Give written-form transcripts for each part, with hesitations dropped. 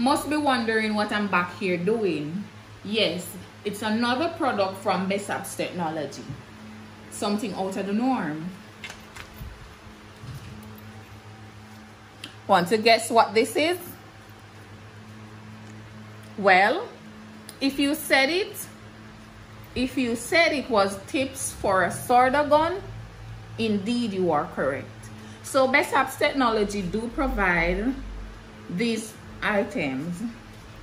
must be wondering what I'm back here doing. Yes, it's another product from Bessap's Technology. Something out of the norm. Want to guess what this is? Well, if you said it was tips for a solder gun, indeed you are correct. So Bessap's Technology do provide these items.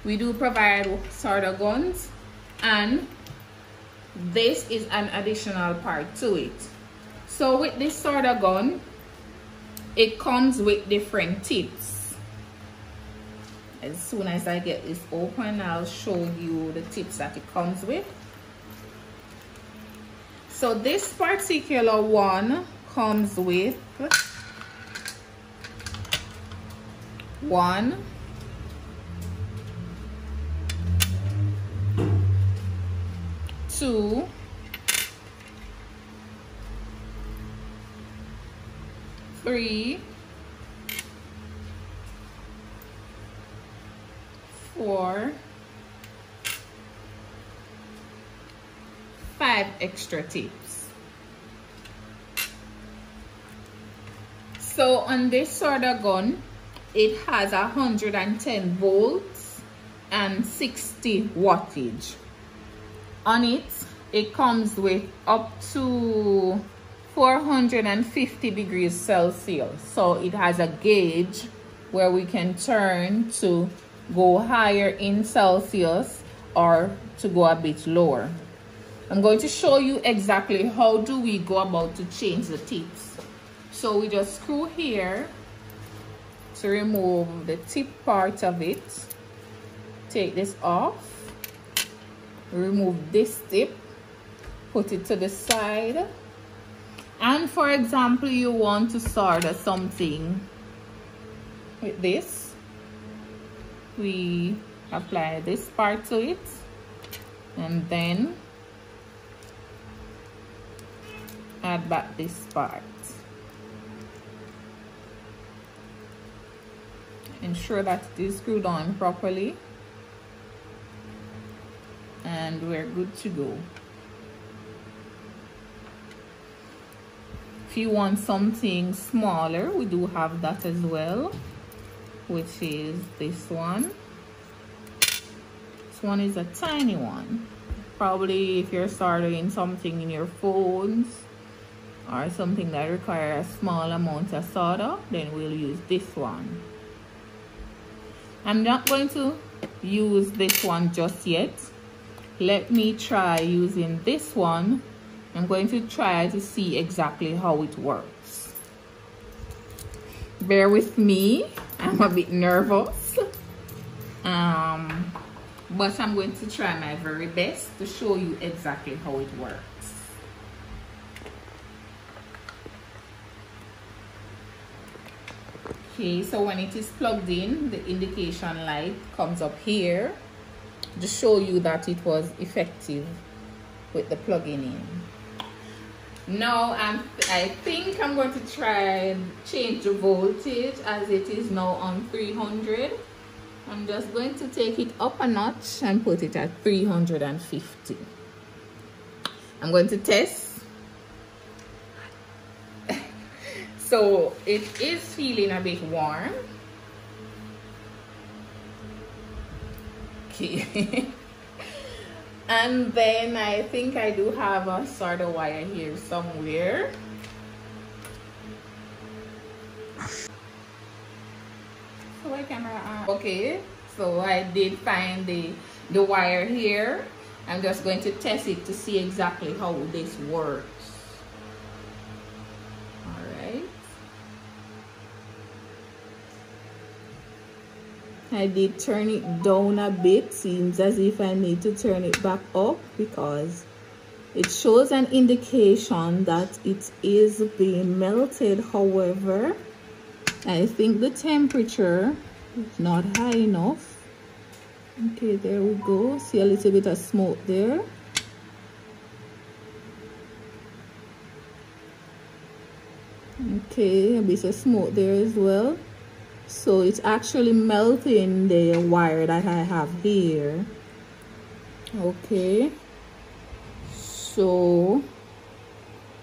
We do provide solder guns, and this is an additional part to it. So with this solder gun, it comes with different tips. As soon as I get this open, I'll show you the tips that it comes with. So this particular one comes with 1, 2, 3, 4, 5 extra tips. So on this solder gun, it has 110 volts and 60 wattage. On it, it comes with up to 450 degrees Celsius. So it has a gauge where we can turn to go higher in Celsius or to go a bit lower. I'm going to show you exactly how do we go about to change the tips. So we just screw here to remove the tip part of it. Take this off. Remove this tip. Put it to the side. And for example, you want to solder something with this. We apply this part to it. And then add back this part. Ensure that it is screwed on properly, and we're good to go. If you want something smaller, we do have that as well, which is this one. This one is a tiny one. Probably if you're soldering something in your phones or something that requires a small amount of solder, then we'll use this one. I'm not going to use this one just yet. Let me try using this one. I'm going to try to see exactly how it works. Bear with me, I'm a bit nervous. But I'm going to try my very best to show you exactly how it works. Okay, so when it is plugged in, the indication light comes up here to show you that it was effective with the plugging in. Now I think I'm going to try change the voltage as it is now on 300. I'm just going to take it up a notch and put it at 350. I'm going to test. So it is feeling a bit warm. Okay. And then I think I do have a solder wire here somewhere. So my camera. Okay, so I did find the wire here. I'm just going to test it to see exactly how this works. I did turn it down a bit. Seems as if I need to turn it back up because it shows an indication that it is being melted. However, I think the temperature is not high enough. Okay, there we go. See a little bit of smoke there. Okay, a bit of smoke there as well. So it's actually melting the wire that I have here. Okay, so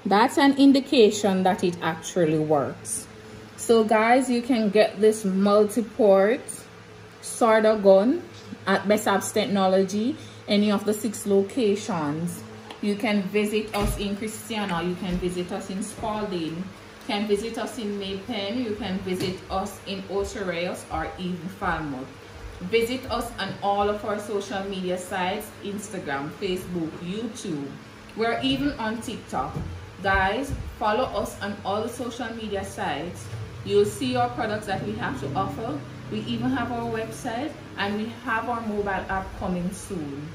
that's an indication that it actually works. So guys, you can get this multi-port solder gun at Best Apps Technology, any of the 6 locations. You can visit us in Christiana, you can visit us in Spalding, you can visit us in MayPen, you can visit us in Ocho Rios or even Falmouth. Visit us on all of our social media sites, Instagram, Facebook, YouTube. We're even on TikTok. Guys, follow us on all the social media sites. You'll see our products that we have to offer. We even have our website, and we have our mobile app coming soon.